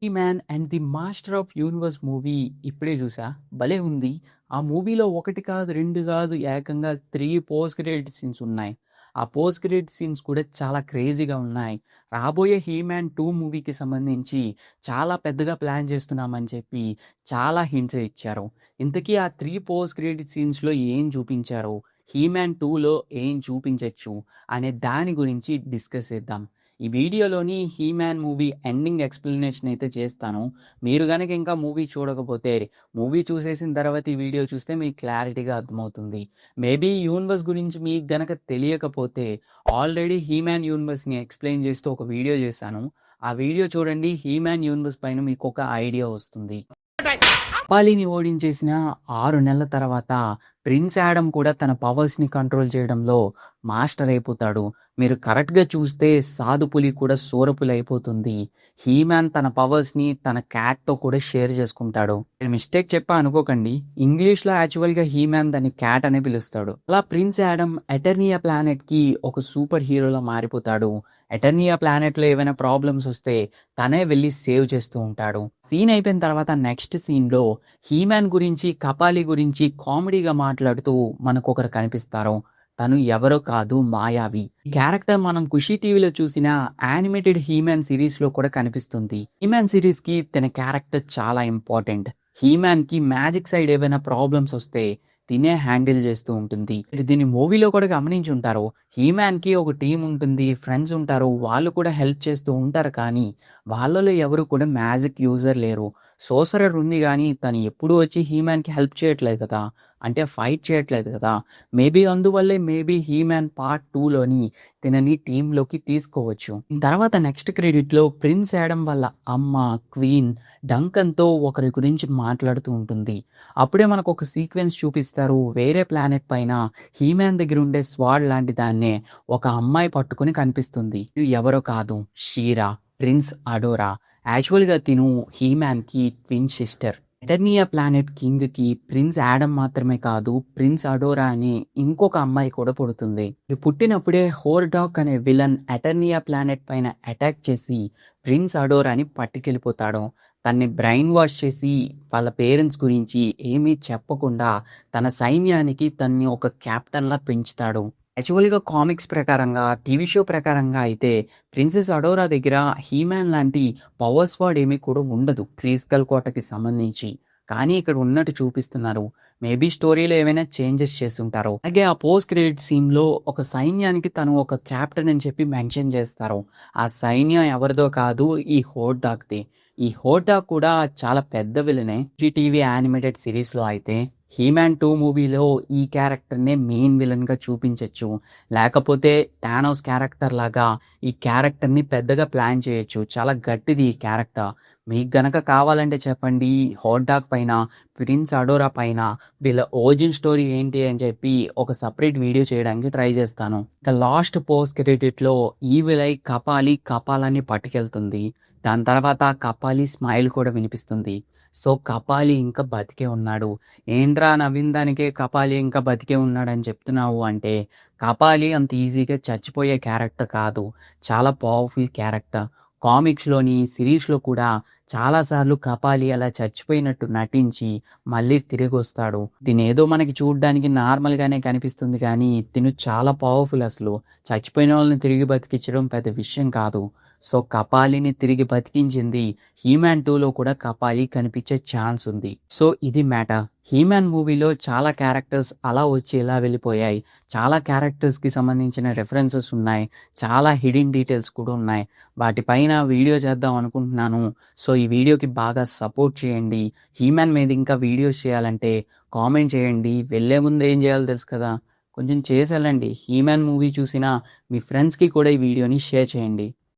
'He man and the master of universe' movie ఇప్పుడే చూసా. భలే ఉంది. ఆ మూవీలో 1 కాదు, 2 కాదు ఏకంగా 3 పోస్ట్ క్రెడిట్ సీన్స్ ఉన్నాయి. ఆ పోస్ట్ క్రెడిట్ సీన్స్ కూడా చాలా క్రేజీగా ఉన్నాయి. రాబోయే 'హీ మ్యాన్ 2' మూవీకి సంబంధించి చాలా పెద్దగా ప్లాన్ చేస్తున్నామని చెప్పి చాలా హింట్స్ ఇచ్చారు. ఇంతకీ ఆ 3 పోస్ట్ క్రెడిట్ సీన్స్‌లో ఏం చూపించారు? 'హీ మ్యాన్ 2'లో ఏం చూపించొచ్చు? అనే దాని గురించి డిస్కస్ చేద్దాం. ఈ వీడియోలోని 'He Man' movie ending explanation అయితే చేస్తాను. మీరు గనక ఇంకా మూవీ చూడకపోతే, మూవీ చూసేసిన తర్వాత ఈ వీడియో చూస్తే మీకు క్లారిటీగా అర్థమవుతుంది. మేబీ యూనివర్స్ గురించి మీకు గనక తెలియకపోతే, ఆల్రెడీ 'హీ మ్యాన్' యూనివర్స్‌ని ఎక్స్‌ప్లెయిన్ చేస్తూ ఒక వీడియో చేశాను. ఆ వీడియో చూడండి. 'హీ మ్యాన్' యూనివర్స్ పైన మీకొక ఐడియా వస్తుంది. అపాలీని ఓడించేసిన 6 నెలల తర్వాత ప్రిన్స్ యాడమ్ కూడా తన పవర్స్‌ని కంట్రోల్ చేయడంలో మాస్టర్ అయిపోతాడు. మీరు కరెక్ట్‌గా చూస్తే సాధుపులి కూడా సూరపులి అయిపోతుంది. హీ మ్యాన్ తన పవర్స్‌ని తన క్యాట్‌తో కూడా షేర్ చేసుకుంటాడు. నేను మిస్టేక్ చెప్పా అనుకోకండి. ఇంగ్లీష్‌లో యాక్చువల్‌గా హీ మ్యాన్ దాన్ని క్యాట్ అనే పిలుస్తాడు. అలా ప్రిన్స్ యాడమ్ ఎటర్నియా ప్లానెట్‌కి ఒక సూపర్ హీరోలా మారిపోతాడు. ఎటర్నియా ప్లానెట్‌లో ఏవైనా ప్రాబ్లమ్స్ వస్తే తనే వెళ్లి సేవ్ చేస్తూ ఉంటాడు. సీన్ అయిపోయిన తర్వాత నెక్స్ట్ సీన్‌లో హీ మ్యాన్ గురించి, కపాలి గురించి కామెడీగా మాట్లాడుతూ మనకొకరు కనిపిస్తారు. తను ఎవరో కాదు, మాయావి. ఈ క్యారెక్టర్ మనం 'ఖుషి టీవీలో' చూసిన యానిమేటెడ్ 'హీ మ్యాన్' సీరీస్‌లో కూడా కనిపిస్తుంది. 'హీ మ్యాన్' సీరీస్‌కి తన క్యారెక్టర్ చాలా ఇంపార్టెంట్. 'హీ మ్యాన్‌కి' మ్యాజిక్ సైడ్ ఏవైనా ప్రాబ్లమ్స్ వస్తే తినే హ్యాండిల్ చేస్తూ ఉంటుంది. మీరు దీన్ని మూవీలో కూడా గమనించుంటారు. 'హీ మ్యాన్‌కి' ఒక టీమ్ ఉంటుంది. ఫ్రెండ్స్ ఉంటారు. వాళ్ళు కూడా హెల్ప్ చేస్తూ ఉంటారు. కానీ వాళ్ళలో ఎవరు కూడా మ్యాజిక్ యూజర్ లేరు. సోర్సరర్ ఉంది గానీ తను ఎప్పుడూ వచ్చి 'హీ మ్యాన్‌కి' హెల్ప్ చేయట్లేదు కదా! అంటే ఫైట్ చేయట్లేదు కదా! మేబీ అందువల్లే మేబీ 'హీ మ్యాన్ పార్ట్ 2'లోని తినని టీమ్‌లోకి తీసుకోవచ్చు. తర్వాత నెక్స్ట్ క్రెడిట్‌లో ప్రిన్స్ యాడమ్ వాళ్ళ అమ్మ, క్వీన్ డంకన్‌తో ఒకరి గురించి మాట్లాడుతూ ఉంటుంది. అప్పుడే మనకొక సీక్వెన్స్ చూపిస్తారు. వేరే ప్లానెట్ పైన హీ మ్యాన్ దగ్గర ఉండే స్వాడ్ లాంటి దాన్నే ఒక అమ్మాయి పట్టుకొని కనిపిస్తుంది. ఇది ఎవరో కాదు, షీరా, ప్రిన్స్ అడోరా. యాక్చువల్‌గా తిను హీ మ్యాన్‌కి ట్విన్ సిస్టర్. ఎటర్నియా ప్లానెట్ కింగ్‌కి ప్రిన్స్ యాడమ్ మాత్రమే కాదు, ప్రిన్స్ అడోరా అనే ఇంకొక అమ్మాయి కూడా పుడుతుంది. ఇది పుట్టినప్పుడే హోర్డాక్ అనే విలన్ ఎటర్నియా ప్లానెట్ పైన అటాక్ చేసి ప్రిన్స్ అడోరాని పట్టుకెళ్ళిపోతాడు. తన్ని బ్రెయిన్ వాష్ చేసి వాళ్ళ పేరెంట్స్ గురించి ఏమీ చెప్పకుండా తన సైన్యానికి తన్ని ఒక కెప్టెన్‌లా పెంచుతాడు. యాక్చువల్‌గా కామిక్స్ ప్రకారంగా, టీవీ షో ప్రకారంగా అయితే ప్రిన్సెస్ అడోరా దగ్గర హీ మ్యాన్ లాంటి పవర్ స్వాడ్ ఏమీ కూడా ఉండదు. క్రీస్కల్ కోటకి సంబంధించి. కానీ ఇక్కడ ఉన్నట్టు చూపిస్తున్నారు. మేబీ స్టోరీలో ఏమైనా చేంజెస్ చేసుంటారు. అలాగే ఆ పోస్ట్ క్రెడిట్ సీన్‌లో ఒక సైన్యానికి తను ఒక కెప్టెన్ అని చెప్పి మెన్షన్ చేస్తారు. ఆ సైన్యం ఎవరిదో కాదు, ఈ హోర్డాక్‌ది. ఈ హోర్డాక్ కూడా చాలా పెద్ద విలనే. టీవీ యానిమేటెడ్ సీరీస్‌లో అయితే 'హీ మ్యాన్ 2' మూవీలో ఈ క్యారెక్టర్‌నే మెయిన్ విలన్‌గా చూపించొచ్చు. లేకపోతే థానోస్ క్యారెక్టర్ లాగా ఈ క్యారెక్టర్‌ని పెద్దగా ప్లాన్ చేయొచ్చు. చాలా గట్టిది ఈ క్యారెక్టర్. మీకు గనక కావాలంటే చెప్పండి. హోర్డాక్ పైన, ప్రిన్స్ అడోరా పైన వీళ్ళ ఒరిజిన్ స్టోరీ ఏంటి అని చెప్పి ఒక సెపరేట్ వీడియో చేయడానికి ట్రై చేస్తాను. ఇక లాస్ట్ పోస్ట్ క్రెడిట్‌లో ఈవిల్ ఐ కపాలి కపాలాన్ని పట్టుకెళ్తుంది. దాని తర్వాత కపాలి స్మైల్ కూడా వినిపిస్తుంది. సో, కపాలి ఇంకా బతికే ఉన్నాడు. ఏంట్రా నవ్విన దానికే కపాలి ఇంకా బతికే ఉన్నాడని చెప్తున్నావు అంటే, కపాలి అంత ఈజీగా చచ్చిపోయే క్యారెక్టర్ కాదు. చాలా పవర్‌ఫుల్ క్యారెక్టర్. కామిక్స్‌లోని, సిరీస్‌లో కూడా చాలా సార్లు కపాలి అలా చచ్చిపోయినట్టు నటించి మళ్ళీ తిరిగొస్తాడు. తినేదో మనకి చూడ్డానికి నార్మల్‌గానే కనిపిస్తుంది కానీ, తిను చాలా పవర్‌ఫుల్ అసలు. చచ్చిపోయినోళ్ళని తిరిగి బతికించడం పెద్ద విషయం కాదు. సో, కపాలిని తిరిగి బతికించింది 'హీ మ్యాన్ 2'లో కూడా కపాలి కనిపించే ఛాన్స్ ఉంది. సో, ఇది మ్యాటర్. 'హీ మ్యాన్' మూవీలో చాలా క్యారెక్టర్స్ అలా వచ్చి ఇలా వెళ్ళిపోయాయి. చాలా క్యారెక్టర్స్‌కి సంబంధించిన రిఫరెన్సెస్ ఉన్నాయి. చాలా హిడెన్ డీటెయిల్స్ కూడా ఉన్నాయి. వాటిపైన వీడియో చేద్దాం అనుకుంటున్నాను. సో, ఈ వీడియోకి బాగా సపోర్ట్ చేయండి. 'హీ మ్యాన్' మీద ఇంకా వీడియోస్ చేయాలంటే కామెంట్ చేయండి. వెళ్ళే ముందు ఏం చేయాలో తెలుసు కదా! కొంచెం చేసి ఎళ్ళండి. 'హీ మ్యాన్' మూవీ చూసిన మీ ఫ్రెండ్స్‌కి కూడా ఈ వీడియోని షేర్ చేయండి.